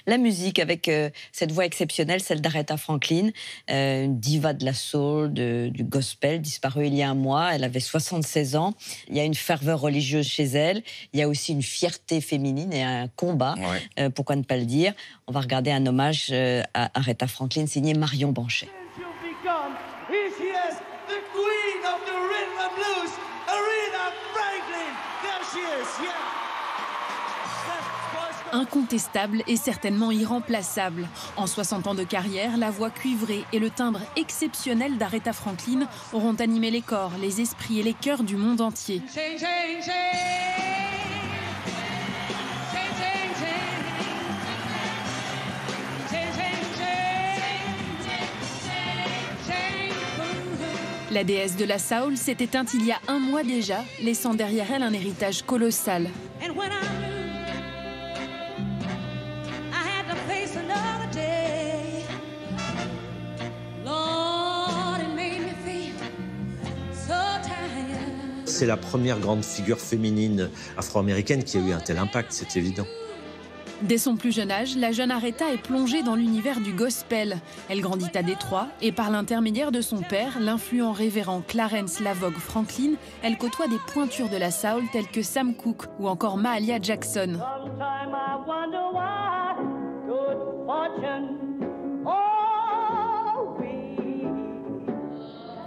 La musique avec cette voix exceptionnelle, celle d'Aretha Franklin, une diva de la soul, du gospel, disparue il y a un mois. Elle avait 76 ans. Il y a une ferveur religieuse chez elle. Il y a aussi une fierté féminine et un combat, pourquoi ne pas le dire. On va regarder un hommage à Aretha Franklin signé Marion Banchet. Incontestable et certainement irremplaçable. En 60 ans de carrière, la voix cuivrée et le timbre exceptionnel d'Aretha Franklin auront animé les corps, les esprits et les cœurs du monde entier. La déesse de la soul s'est éteinte il y a un mois déjà, laissant derrière elle un héritage colossal. C'est la première grande figure féminine afro-américaine qui a eu un tel impact, c'est évident. Dès son plus jeune âge, la jeune Aretha est plongée dans l'univers du gospel. Elle grandit à Détroit et par l'intermédiaire de son père, l'influent révérend Clarence Lavogue Franklin, elle côtoie des pointures de la soul telles que Sam Cooke ou encore Mahalia Jackson.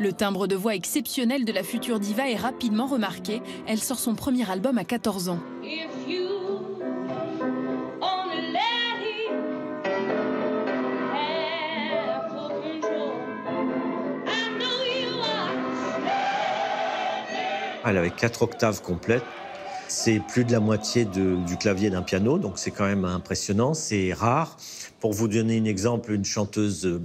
Le timbre de voix exceptionnel de la future diva est rapidement remarqué. Elle sort son premier album à 14 ans. Elle avait 4 octaves complètes. C'est plus de la moitié du clavier d'un piano, donc c'est quand même impressionnant, c'est rare. Pour vous donner un exemple, une chanteuse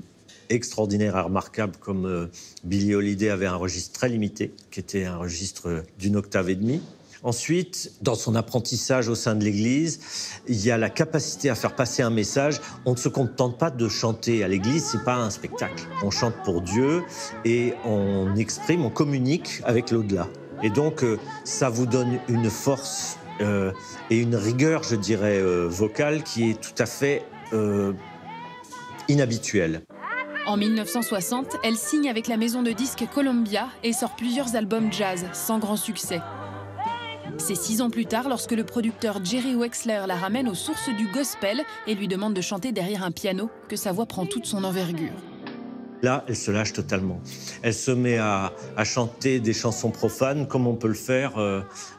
extraordinaire et remarquable comme Billie Holiday avait un registre très limité, qui était un registre d'une octave et demie. Ensuite, dans son apprentissage au sein de l'Église, il y a la capacité à faire passer un message. On ne se contente pas de chanter à l'Église, c'est pas un spectacle. On chante pour Dieu et on exprime, on communique avec l'au-delà. Et donc, ça vous donne une force et une rigueur, je dirais, vocale qui est tout à fait inhabituelle. En 1960, elle signe avec la maison de disques Columbia et sort plusieurs albums jazz, sans grand succès. C'est 6 ans plus tard, lorsque le producteur Jerry Wexler la ramène aux sources du gospel et lui demande de chanter derrière un piano, que sa voix prend toute son envergure. Là, elle se lâche totalement. Elle se met à chanter des chansons profanes comme on peut le faire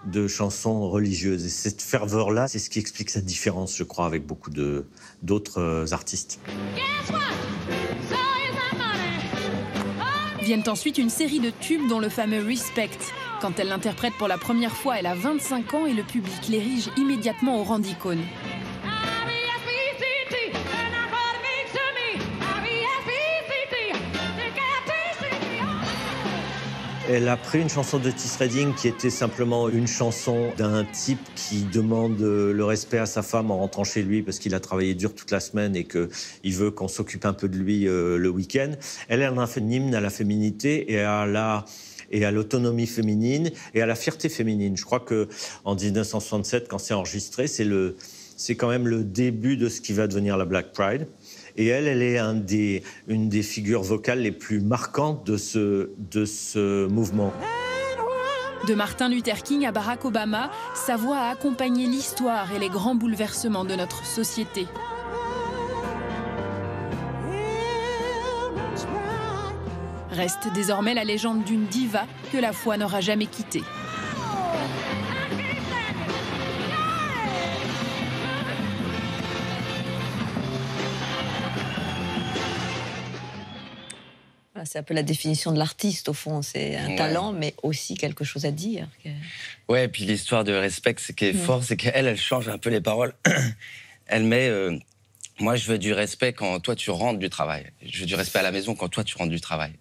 de chansons religieuses. Et cette ferveur-là, c'est ce qui explique sa différence, je crois, avec beaucoup d'autres artistes. Viennent ensuite une série de tubes dont le fameux Respect. Quand elle l'interprète pour la première fois, elle a 25 ans et le public l'érige immédiatement au rang d'icône. Elle a pris une chanson d'Otis Redding qui était simplement une chanson d'un type qui demande le respect à sa femme en rentrant chez lui parce qu'il a travaillé dur toute la semaine et qu'il veut qu'on s'occupe un peu de lui le week-end. Elle en a fait un hymne à la féminité et à l'autonomie féminine et à la fierté féminine. Je crois qu'en 1967, quand c'est enregistré, c'est quand même le début de ce qui va devenir la Black Pride. Et elle est une des figures vocales les plus marquantes de ce mouvement. De Martin Luther King à Barack Obama, sa voix a accompagné l'histoire et les grands bouleversements de notre société. Reste désormais la légende d'une diva que la foi n'aura jamais quittée. C'est un peu la définition de l'artiste, au fond. C'est un talent, mais aussi quelque chose à dire. Ouais, et puis l'histoire de Respect, ce qui est fort, c'est qu'elle change un peu les paroles. Elle met moi, je veux du respect quand toi, tu rentres du travail. Je veux du respect à la maison quand toi, tu rentres du travail.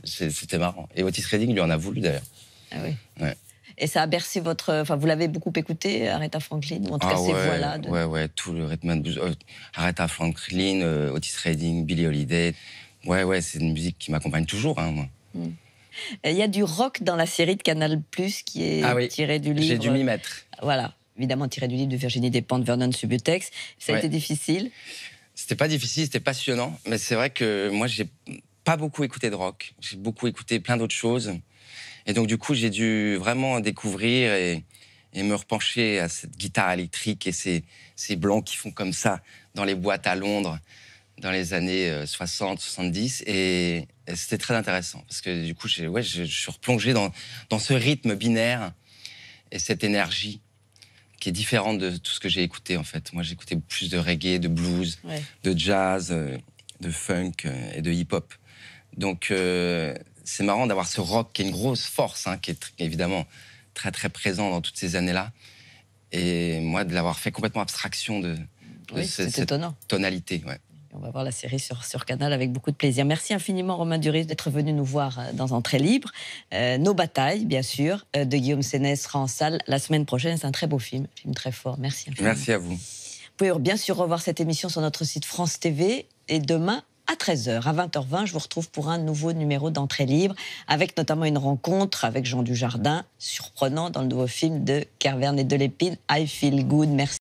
C'était marrant. Et Otis Redding lui en a voulu, d'ailleurs. Ah oui. Ouais. Et ça a bercé votre... Enfin, vous l'avez beaucoup écouté, Aretha Franklin, ou en tout cas ces voix-là Ouais, tout le rythme and blues. Aretha Franklin, Otis Redding, Billie Holiday... Ouais, c'est une musique qui m'accompagne toujours, hein, moi. Il y a du rock dans la série de Canal+, qui est tiré du livre. J'ai dû m'y mettre. Voilà. évidemment tiré du livre de Virginie Despentes, Vernon Subutex. Ça a Ouais. été difficile? C'était pas difficile, c'était passionnant, mais c'est vrai que moi, j'ai pas beaucoup écouté de rock. J'ai beaucoup écouté plein d'autres choses. Et donc, du coup, j'ai dû vraiment découvrir et me repencher à cette guitare électrique et ces blancs qui font comme ça dans les boîtes à Londres dans les années 60, 70. Et c'était très intéressant parce que du coup, je suis replongé dans ce rythme binaire et cette énergie qui est différente de tout ce que j'ai écouté, en fait. Moi, j'ai écouté plus de reggae, de blues, de jazz, de funk et de hip-hop. Donc, c'est marrant d'avoir ce rock qui est une grosse force, hein, qui est évidemment très, très présent dans toutes ces années-là. Et moi, de l'avoir fait complètement abstraction de cette étonnant. Tonalité. Ouais. On va voir la série sur Canal avec beaucoup de plaisir. Merci infiniment, Romain Duris, d'être venu nous voir dans Entrée libre. Nos batailles, bien sûr, de Guillaume Sénès sera en salle la semaine prochaine. C'est un très beau film très fort. Merci infiniment. Merci à vous. Vous pouvez bien sûr revoir cette émission sur notre site France TV. Et demain, à 13h, à 20h20, je vous retrouve pour un nouveau numéro d'Entrée libre, avec notamment une rencontre avec Jean Dujardin, surprenant dans le nouveau film de Kervern et Delépine, I Feel Good. Merci.